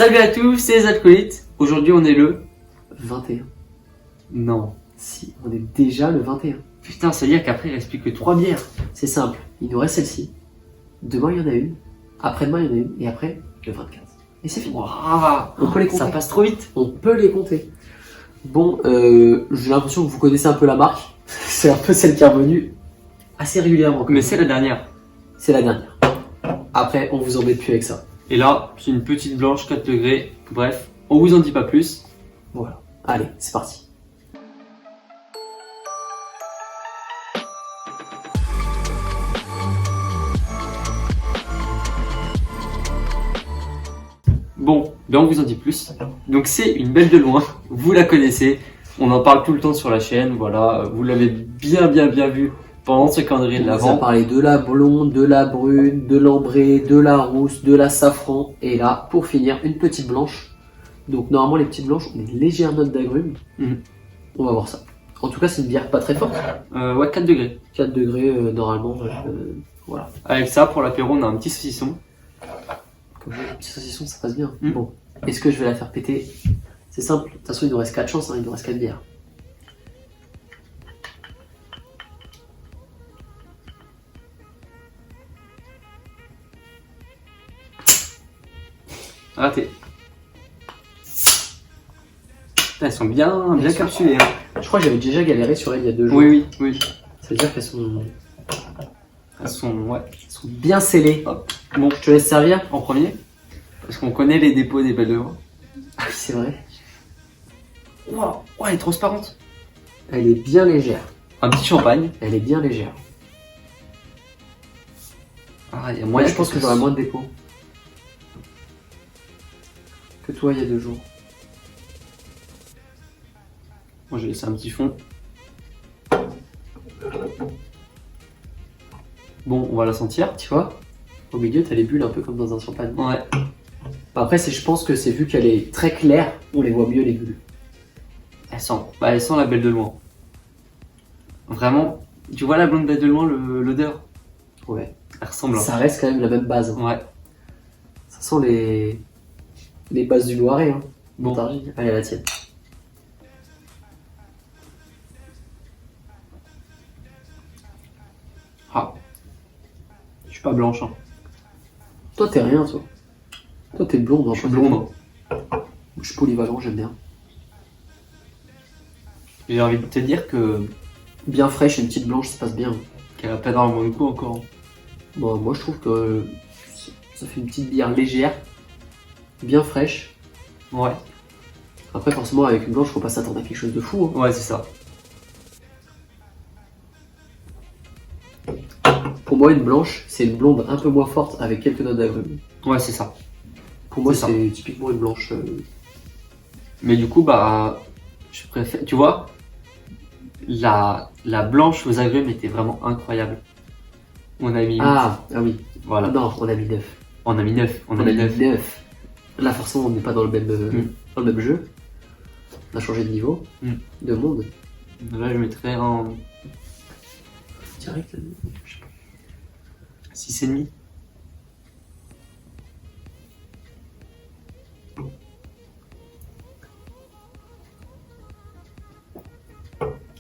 Salut à tous, c'est les acolytes. Aujourd'hui on est le... 21. Non. Si, on est déjà le 21. Putain, ça veut dire qu'après il reste plus que 3 bières. C'est simple, il nous reste celle-ci. Demain il y en a une. Après-demain il y en a une. Et après, le 24. Et c'est fini. Waouh, On peut les compter. ça passe trop vite. On peut les compter. Bon, j'ai l'impression que vous connaissez un peu la marque. C'est un peu celle qui est revenue assez régulièrement. Mais c'est la dernière. C'est la dernière. Après, on vous embête plus avec ça. Et là, c'est une petite blanche 4 degrés. Bref, on vous en dit pas plus. Voilà. Allez, c'est parti. Bon, ben on vous en dit plus. Donc c'est une belle de loin, vous la connaissez. On en parle tout le temps sur la chaîne, voilà. Vous l'avez bien vu pendant ce calendrier de On vous a l'Avent. parlé de la blonde, de la brune, de l'ambrée, de la rousse, de la safran. Et là, pour finir, une petite blanche. Donc normalement, les petites blanches ont une légère note d'agrumes. Mhm. On va voir ça. En tout cas, c'est une bière pas très forte. Ouais, 4 degrés. 4 degrés normalement. Voilà. Avec ça, pour l'apéro, on a un petit saucisson. Comme ça, les petits saucissons, ça passe bien. Mhm. Bon, est-ce que je vais la faire péter? C'est simple. De toute façon, il nous reste 4 chances, hein, il nous reste 4 bières. Raté. Putain, elles sont bien capsulées. Hein. Je crois que j'avais déjà galéré sur elle il y a 2 jours. Oui. Ça veut dire qu'elles sont Elles sont bien scellées. Hop. Bon, je te laisse servir. en premier. Parce qu'on connaît les dépôts des belles de vin. Ah oui, c'est vrai. Wow, elle est transparente. Elle est bien légère. Un petit champagne. Elle est bien légère. Ah, il y a Moi, moyen je pense que j'aurai moins de dépôts que toi il y a 2 jours. Moi, j'ai laissé un petit fond. Bon, on va la sentir. Tu vois, au milieu, t'as les bulles un peu comme dans un champagne. Ouais. Après, je pense que c'est vu qu'elle est très claire, on les voit mieux les bulles. Elle sent la belle de loin. Vraiment, tu vois la blonde belle de loin, l'odeur. Ouais. Elle ressemble. Hein. Ça reste quand même la même base. Hein. Ouais. Ça sent les bases du Loiret. Hein. Bon. Montargis. Allez, la tienne. Ah. Je suis pas blanche. Hein. Toi, t'es rien, toi. Toi, t'es blonde. Hein, Je suis blonde. Je suis polyvalent, j'aime bien. J'ai envie de te dire que Bien fraîche, une petite blanche, ça passe bien. qu'elle a pas énormément de goût encore. Bon, moi, je trouve que ça fait une petite bière légère, bien fraîche. Ouais. Après, forcément, avec une blanche, faut pas s'attendre à quelque chose de fou. Hein. Ouais, c'est ça. Pour moi, une blanche, c'est une blonde un peu moins forte avec quelques notes d'agrumes. Ouais, c'est ça. Pour moi, C'est ça. c'est typiquement une blanche. Mais du coup, bah, je préfère. Tu vois, la blanche aux agrumes était vraiment incroyable. On a mis 8. Ah oui. Voilà. Non, on a mis 9. On a mis 9. On a mis 9. 9. Là, forcément, on n'est pas dans le même, dans le même jeu. On a changé de niveau, de monde. Là, je mettrais en Direct, je sais pas. 6,5.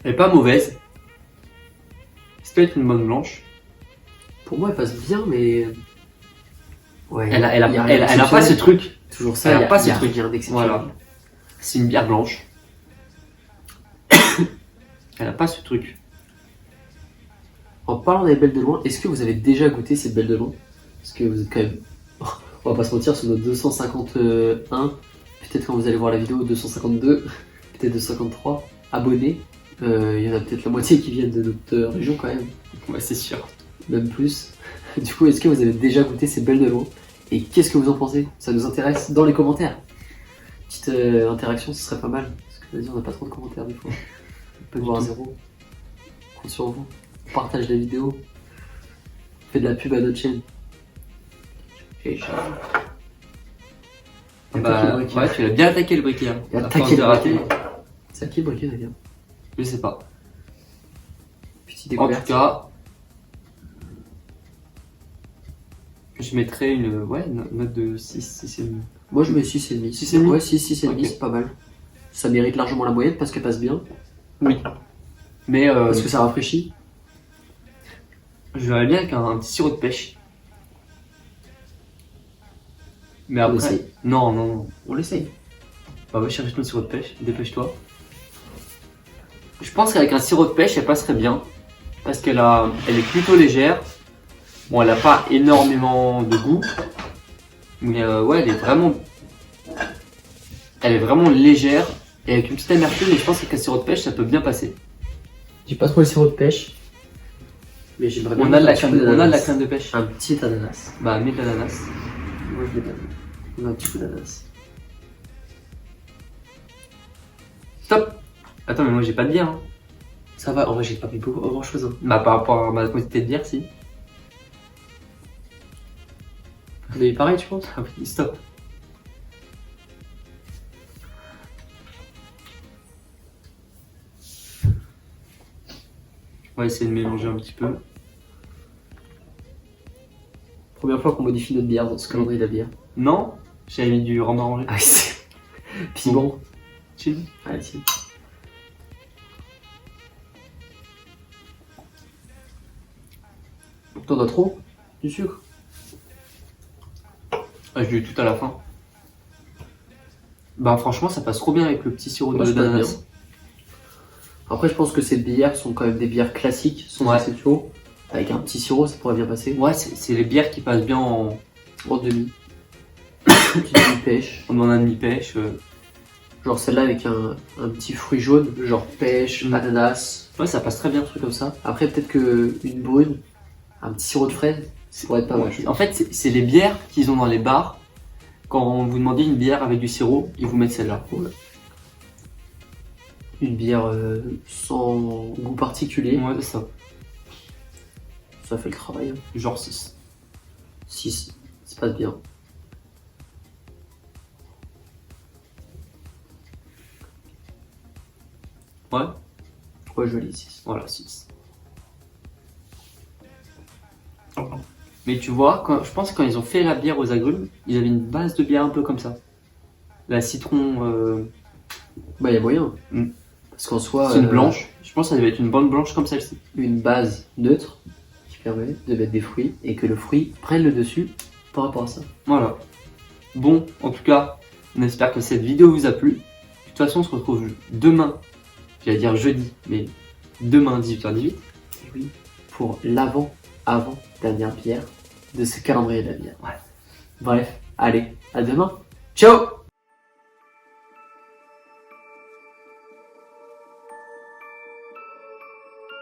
Elle est pas mauvaise. C'est peut-être une bonne blanche. Pour moi, elle passe bien, mais. Ouais. Elle a y rien pas ce d'exceptionnel. truc. Toujours ça, elle a y a pas ce y a truc. rien d'exceptionnel. Voilà. C'est une bière blanche. Elle a pas ce truc. En parlant des belles de loin, est-ce que vous avez déjà goûté ces belles de loin? Parce que vous êtes quand même. On va pas se mentir, sur nos 251, peut-être quand vous allez voir la vidéo, 252, peut-être 253 abonnés. Il y en a peut-être la moitié qui viennent de notre région quand même, Ouais, c'est sûr. même plus. Du coup, est-ce que vous avez déjà goûté ces belles de loin? Et qu'est-ce que vous en pensez? Ça nous intéresse dans les commentaires. Petite interaction, ce serait pas mal. Parce que vas-y, on n'a pas trop de commentaires des fois. On peut voir à zéro. On compte sur vous. On partage la vidéo. On fait de la pub à notre chaîne. Et Bah, ouais, tu l'as bien attaqué le briquet. Hein. Il a À attaqué force de le rater. briquet. C'est à qui le briquet d'ailleurs? Je sais pas. Petite En découverte. tout cas, je mettrais une note de 6,5. Moi je mets 6,5. 6,5? Ouais, 6,5, Ok. c'est pas mal. Ça mérite largement la moyenne parce qu'elle passe bien. Oui. Mais Parce que ça rafraîchit. je vais aller bien avec un petit sirop de pêche. Mais On après. essaye. Non, non, non. On l'essaye. Bah, va chercher ton sirop de pêche, dépêche-toi. Je pense qu'avec un sirop de pêche, elle passerait bien. Parce elle est plutôt légère. Bon, elle a pas énormément de goût. Mais ouais, elle est vraiment légère. Et avec une petite amertume, mais je pense qu'avec un sirop de pêche, ça peut bien passer. J'ai pas trop le sirop de pêche. Mais j'aimerais bien On a de la mettre un crème, petit peu on a de la d'ananas. crème de pêche. Un petit ananas. Bah, mets de l'ananas. Moi je mets on a un petit peu d'ananas. Top. Attends, mais moi j'ai pas de bière. Hein. Ça va, en vrai j'ai pas mis beaucoup grand chose. Hein. Bah, par rapport à ma quantité de bière, si. Mais pareil tu penses? Ah oui, stop. On va essayer de mélanger un petit peu. Première fois qu'on modifie notre bière dans ce calendrier de la bière. Non, j'avais mis du rhum arrangé. Ah oui c'est. Puis bon. Chill. Allez si. T'en as trop? Du sucre? Ah, je l'ai eu tout à la fin. Bah, franchement, ça passe trop bien avec le petit sirop Ouais, ça passe d'ananas. bien. Après je pense que ces bières sont quand même des bières classiques, sans Ouais. exception. Avec un petit sirop ça pourrait bien passer. Ouais, c'est les bières qui passent bien En demi. Petite demi-pêche. en un demi-pêche. Genre celle-là avec un petit fruit jaune, genre pêche, Mm. ananas, Ouais, ça passe très bien. un truc comme ça. Après peut-être que une brune, un petit sirop de fraise, ça pourrait être pas mal. Ouais. En fait, c'est les bières qu'ils ont dans les bars. Quand vous demandez une bière avec du sirop, ils vous mettent celle-là. Ouais. Une bière sans goût particulier, Ouais, c'est ça. ça fait le travail. Genre 6. 6, ça passe bien. Ouais, Ouais, je lis 6. voilà, 6. Mais tu vois, je pense que quand ils ont fait la bière aux agrumes, ils avaient une base de bière un peu comme ça. La citron, Bah, il y a moyen. Mm. Parce qu'en soi, c'est une blanche. Je pense que ça devait être une bonne blanche comme celle-ci. une base neutre qui permet de mettre des fruits et que le fruit prenne le dessus par rapport à ça. Voilà. Bon, en tout cas, on espère que cette vidéo vous a plu. De toute façon, on se retrouve demain, j'allais dire jeudi, mais demain 18h18. Et oui, pour l'avant-dernière bière de ce calendrier de la bière. Ouais. Bref, allez, à demain. Ciao!